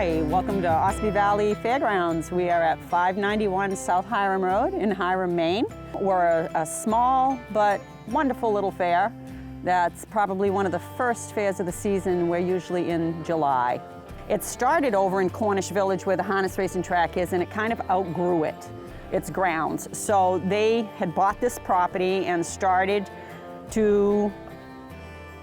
Hi, welcome to Ossipee Valley Fairgrounds. We are at 591 South Hiram Road in Hiram, Maine. We're a small but wonderful little fair that's probably one of the first fairs of the season. We're usually in July. It started over in Cornish Village where the harness racing track is, and it kind of outgrew its grounds. So they had bought this property and started to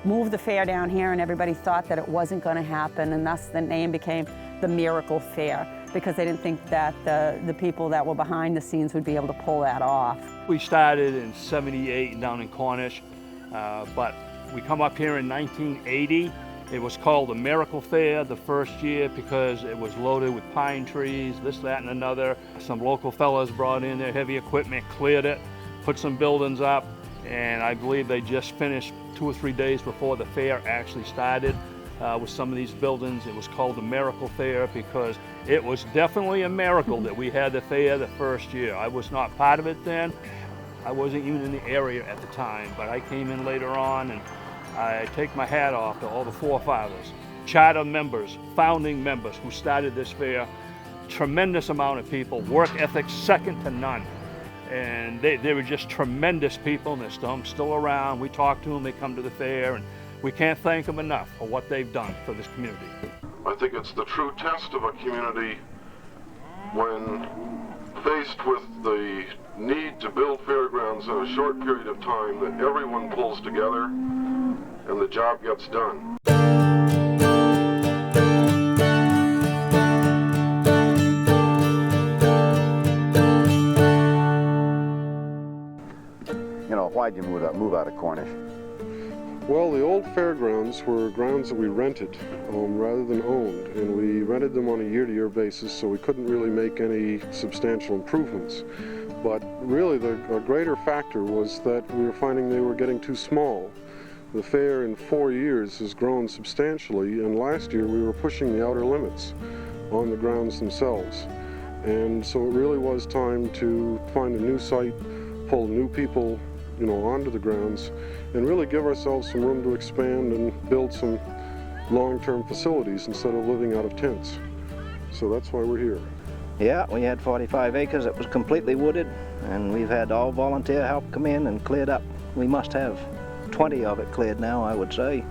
move the fair down here, and everybody thought that it wasn't going to happen, and thus the name became the Miracle Fair, because they didn't think that the people that were behind the scenes would be able to pull that off. We started in '78 down in Cornish, but we come up here in 1980. It was called the Miracle Fair the first year because it was loaded with pine trees, this, that, and another. Some local fellas brought in their heavy equipment, cleared it, put some buildings up, and I believe they just finished 2 or 3 days before the fair actually started with some of these buildings. It was called the Miracle Fair because it was definitely a miracle that we had the fair the first year. I was not part of it then. I wasn't even in the area at the time, but I came in later on, and I take my hat off to all the forefathers, charter members, founding members who started this fair. Tremendous amount of people, work ethic second to none. And they were just tremendous people, and they're still around. We talk to them, they come to the fair, and we can't thank them enough for what they've done for this community. I think it's the true test of a community when faced with the need to build fairgrounds in a short period of time that everyone pulls together and the job gets done. Why'd you move out of Cornish? Well, the old fairgrounds were grounds that we rented rather than owned, and we rented them on a year-to-year basis, so we couldn't really make any substantial improvements. But really a greater factor was that we were finding they were getting too small. The fair in 4 years has grown substantially, and last year we were pushing the outer limits on the grounds themselves. And so it really was time to find a new site, pull new people onto the grounds, and really give ourselves some room to expand and build some long-term facilities instead of living out of tents. So that's why we're here. Yeah, we had 45 acres. It was completely wooded, and we've had all volunteer help come in and cleared up. We must have 20 of it cleared now, I would say,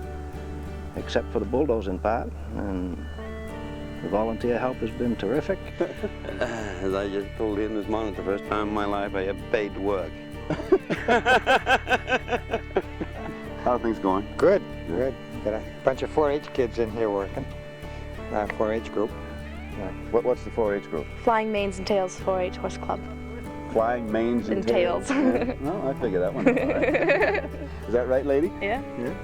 except for the bulldozing part, and the volunteer help has been terrific. As I just told him this morning, the first time in my life I have paid to work. How are things going? Good, good. Got a bunch of 4-H kids in here working. 4-H group. What's the 4-H group? Flying Manes and Tails 4-H Horse Club. Flying Manes and Tails. Yeah. No, I figured that one out. Right. Is that right, lady? Yeah. Yeah.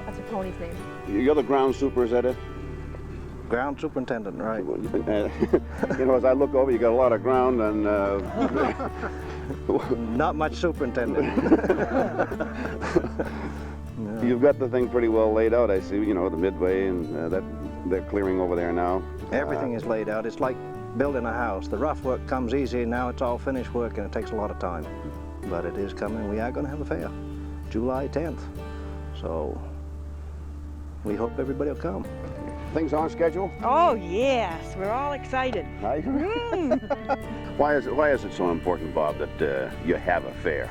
That's a pony's name. You're the ground super, is that it? Ground superintendent, right. As I look over, you got a lot of ground and... Not much superintendent. No. You've got the thing pretty well laid out, I see, the midway, and that they're clearing over there now. Everything is laid out. It's like building a house. The rough work comes easy, and now it's all finished work, and it takes a lot of time. But it is coming. We are going to have a fair, July 10th. So we hope everybody will come. Things on schedule? Oh yes, we're all excited. Why is it so important, Bob, that you have a fair?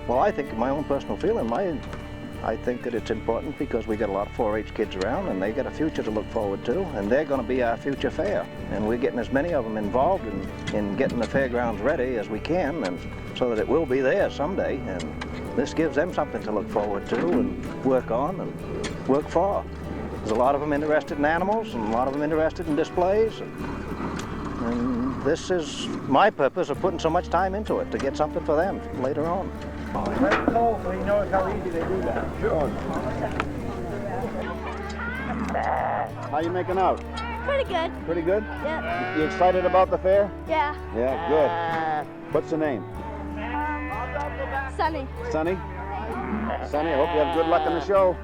Well, I think my own personal feeling, I think that it's important because we got a lot of 4-H kids around, and they got a future to look forward to, and they're going to be our future fair. And we're getting as many of them involved in getting the fairgrounds ready as we can, and so that it will be there someday. And this gives them something to look forward to and work on and work for. There's a lot of them interested in animals, and a lot of them interested in displays. And this is my purpose of putting so much time into it, to get something for them later on. Let it go so you notice how easy they do that. Sure. How you making out? Pretty good. Pretty good? Yep. You excited about the fair? Yeah. Yeah, good. What's the name? Sunny. Sonny? Sonny, I hope you have good luck in the show.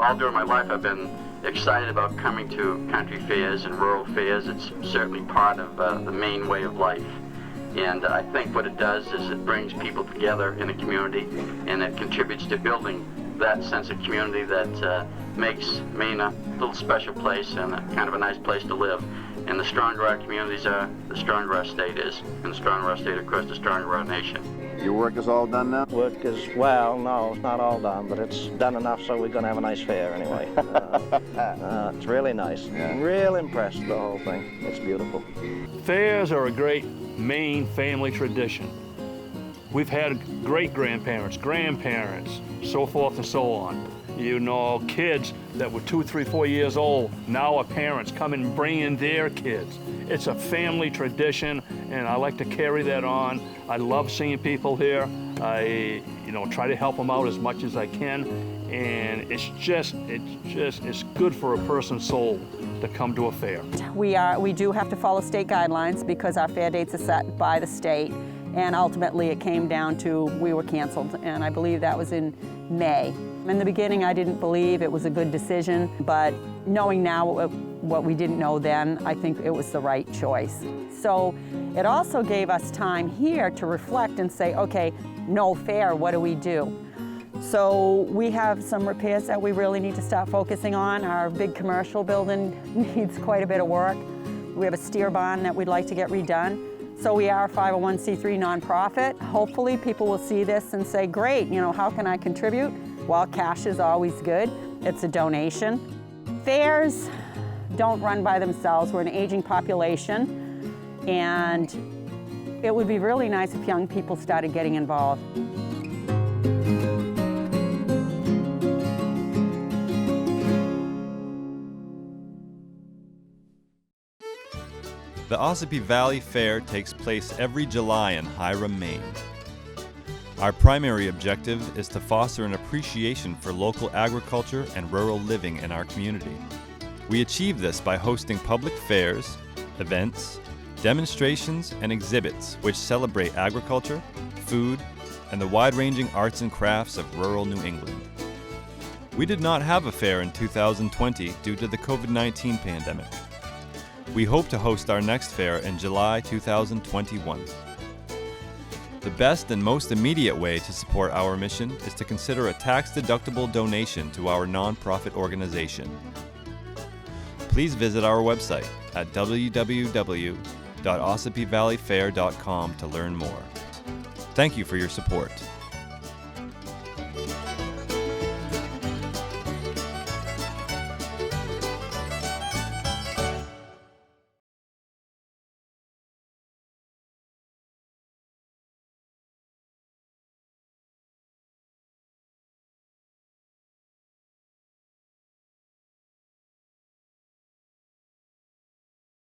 all during my life I've been excited about coming to country fairs and rural fairs. It's certainly part of the Maine way of life. And I think what it does is it brings people together in a community, and it contributes to building that sense of community that makes Maine a little special place and kind of a nice place to live. And the stronger our communities are, the stronger our state is. And the stronger our state, of course, the stronger our nation. Your work is all done now? Work is, well, no, it's not all done, but it's done enough so we're going to have a nice fair anyway. It's really nice. Yeah. I'm real impressed with the whole thing. It's beautiful. Fairs are a great Maine family tradition. We've had great-grandparents, grandparents, so forth and so on. You know, kids that were 2, 3, 4 years old, now are parents, come and bring in their kids. It's a family tradition, and I like to carry that on. I love seeing people here. I, try to help them out as much as I can, and it's good for a person's soul to come to a fair. We do have to follow state guidelines because our fair dates are set by the state, and ultimately it came down to we were canceled, and I believe that was in May. In the beginning, I didn't believe it was a good decision, but knowing now what we didn't know then, I think it was the right choice. So it also gave us time here to reflect and say, okay, no fair, what do we do? So we have some repairs that we really need to start focusing on. Our big commercial building needs quite a bit of work. We have a steer barn that we'd like to get redone. So we are a 501c3 nonprofit. Hopefully people will see this and say, great, how can I contribute? Well, cash is always good. It's a donation. Fairs don't run by themselves. We're an aging population, and it would be really nice if young people started getting involved. The Ossipee Valley Fair takes place every July in Hiram, Maine. Our primary objective is to foster an appreciation for local agriculture and rural living in our community. We achieve this by hosting public fairs, events, demonstrations, and exhibits which celebrate agriculture, food, and the wide-ranging arts and crafts of rural New England. We did not have a fair in 2020 due to the COVID-19 pandemic. We hope to host our next fair in July 2021. The best and most immediate way to support our mission is to consider a tax-deductible donation to our nonprofit organization. Please visit our website at www.OssipeeValleyFair.com to learn more. Thank you for your support.